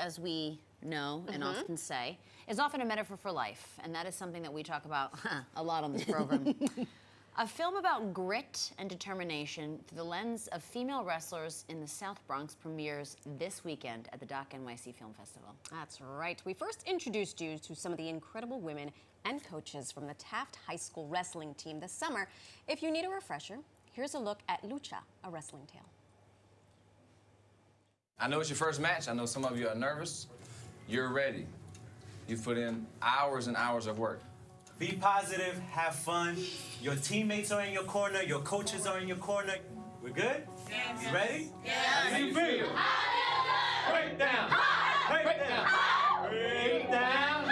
as we know and often say, is often a metaphor for life, and that is something that we talk about a lot on this program. A film about grit and determination through the lens of female wrestlers in the South Bronx premieres this weekend at the Doc NYC Film Festival. That's right. We first introduced you to some of the incredible women and coaches from the Taft High School wrestling team this summer. If you need a refresher, here's a look at Lucha, a wrestling tale. I know it's your first match. I know some of you are nervous. You're ready. You've put in hours and hours of work. Be positive, have fun. Your teammates are in your corner, your coaches are in your corner. We're good? Yes. You ready? Yes. How do you feel? Break down. Break down. Break down.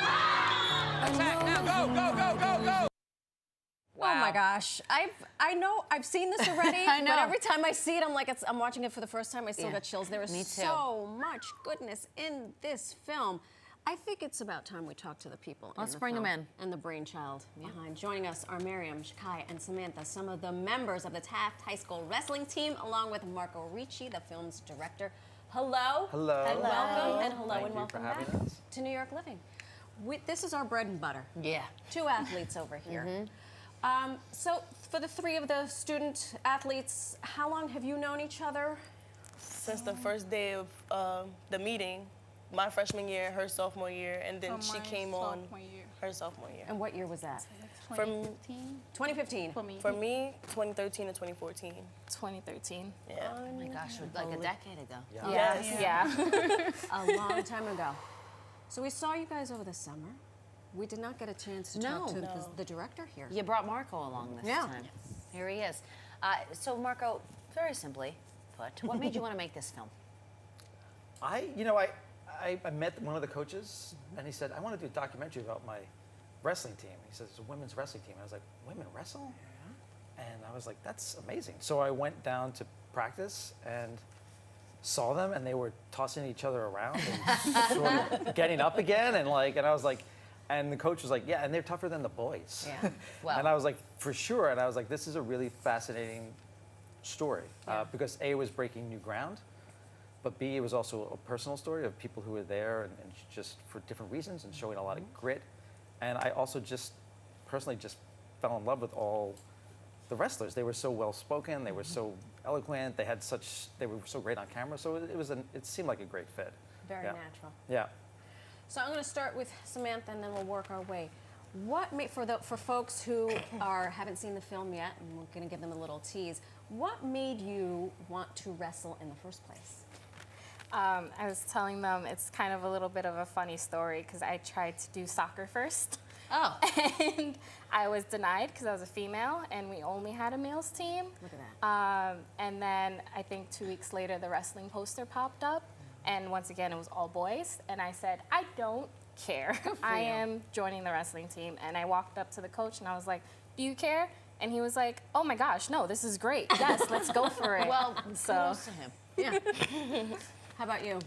Attack now, go, go, go, go, go. Wow. Oh my gosh, I've seen this already. I know. But every time I see it, I'm like, I'm watching it for the first time. I still got chills. There is Me too. so much goodness in this film. I think it's about time we talk to the people. Let's bring them in. And the brainchild behind. Joining us are Miriam, Shakai, and Samantha, some of the members of the Taft High School wrestling team, along with Marco Ricci, the film's director. Hello. Hello. And welcome. And hello Thank and you welcome for having back us. to New York Living. This is our bread and butter. Yeah. Two athletes over here. So for the three of the student athletes, how long have you known each other? Since the first day of the meeting, my freshman year, her sophomore year, and then she came on her sophomore year. And what year was that? 2015. 2015. For me, 2013 to 2014. 2013. Yeah. Oh my gosh, like a decade ago. Yeah. Yeah. A long time ago. So we saw you guys over the summer. We did not get a chance to talk to the director here. You brought Marco along this time. Here he is. So Marco, very simply put, what made you want to make this film? I met one of the coaches, and he said, I want to do a documentary about my wrestling team. He says, it's a women's wrestling team. I was like, women wrestle? Yeah. And I was like, that's amazing. So I went down to practice and saw them, and they were tossing each other around and sort of getting up again, and I was like, and the coach was like, yeah, and they're tougher than the boys. Yeah. Well. And I was like, for sure. And I was like, this is a really fascinating story because A, it was breaking new ground, but B, it was also a personal story of people who were there and just for different reasons and showing a lot of grit. And I also just personally just fell in love with all the wrestlers. They were so well spoken. They were so eloquent. They were so great on camera. So it seemed like a great fit. Very natural. Yeah. So I'm going to start with Samantha, and then we'll work our way. What made, for folks who haven't seen the film yet, and we're going to give them a little tease, what made you want to wrestle in the first place? I was telling them it's kind of a little bit of a funny story because I tried to do soccer first. Oh. And I was denied because I was a female and we only had a males team. Look at that. And then I think 2 weeks later the wrestling poster popped up, and once again it was all boys, and I said, I don't care. I am joining the wrestling team. And I walked up to the coach and I was like, do you care? And he was like, oh my gosh, no, this is great. Yes, let's go for it. Well, kudos to him. Yeah. How about you?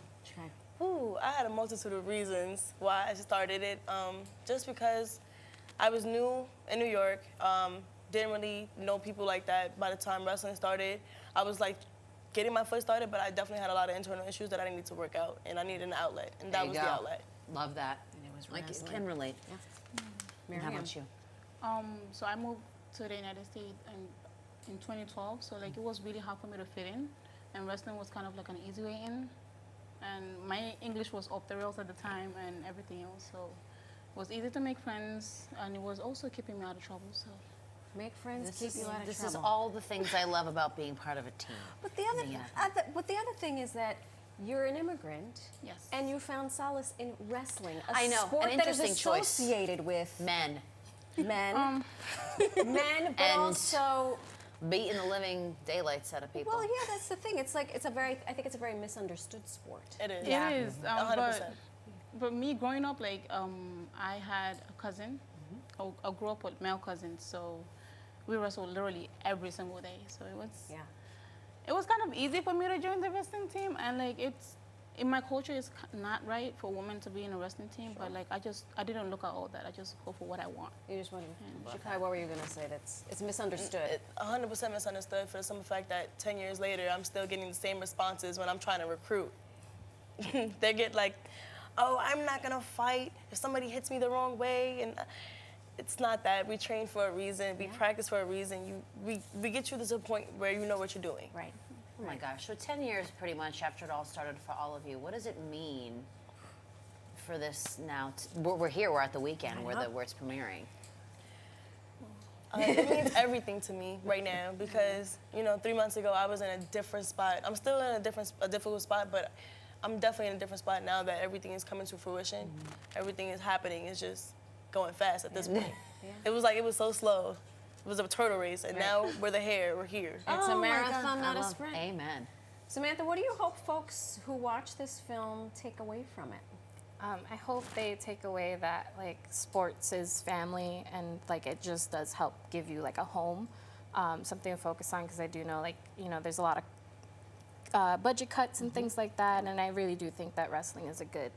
Ooh, I had a multitude of reasons why I started it. Just because I was new in New York, didn't really know people like that by the time wrestling started. I was like getting my foot started, but I definitely had a lot of internal issues that I needed to work out, and I needed an outlet, and that was the outlet. Love that. And it was like can relate. Yeah. Miriam. How about you? So I moved to the United States in 2012, so like it was really hard for me to fit in, and wrestling was kind of like an easy way in. And my English was off the rails at the time and everything else, so it was easy to make friends, and it was also keeping me out of trouble. So make friends, keep you out of trouble. This is all the things I love about being part of a team. But the other thing is that you're an immigrant, and you found solace in wrestling, a sport that is associated with men, men, but also beating the living daylights out of people. Well, yeah, that's the thing. It's like I think it's a very misunderstood sport. It is. Yeah. It is. 100%. But me growing up, like I had a cousin. I grew up with male cousins, so we wrestled literally every single day. So it was kind of easy for me to join the wrestling team, and like it's in my culture, it's not right for women to be in a wrestling team. But like I didn't look at all that. I just go for what I want. You just want to. Shakai, what were you gonna say? It's misunderstood. 100% misunderstood for the simple fact that 10 years later, I'm still getting the same responses when I'm trying to recruit. they get like, oh, I'm not gonna fight if somebody hits me the wrong way, and it's not that. We train for a reason. We practice for a reason. We get you to the point where you know what you're doing. Right. Oh my gosh, so 10 years pretty much after it all started for all of you, what does it mean for this now? We're here, we're at the weekend where it's premiering. It means everything to me right now because, 3 months ago I was in a different spot. I'm still in a difficult spot, but I'm definitely in a different spot now that everything is coming to fruition. Everything is happening. It's just going fast at this point. It was so slow. It was a turtle race, and now we're here. It's a marathon, not a sprint. Amen. Samantha, what do you hope folks who watch this film take away from it? I hope they take away that like sports is family and like it just does help give you like a home, something to focus on because I do know there's a lot of budget cuts and things like that, and I really do think that wrestling is a good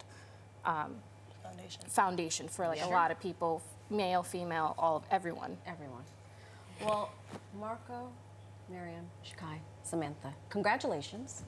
foundation for like a lot of people, male, female, everyone. Everyone. Well, Marco, Miriam, Shikai, Samantha, congratulations.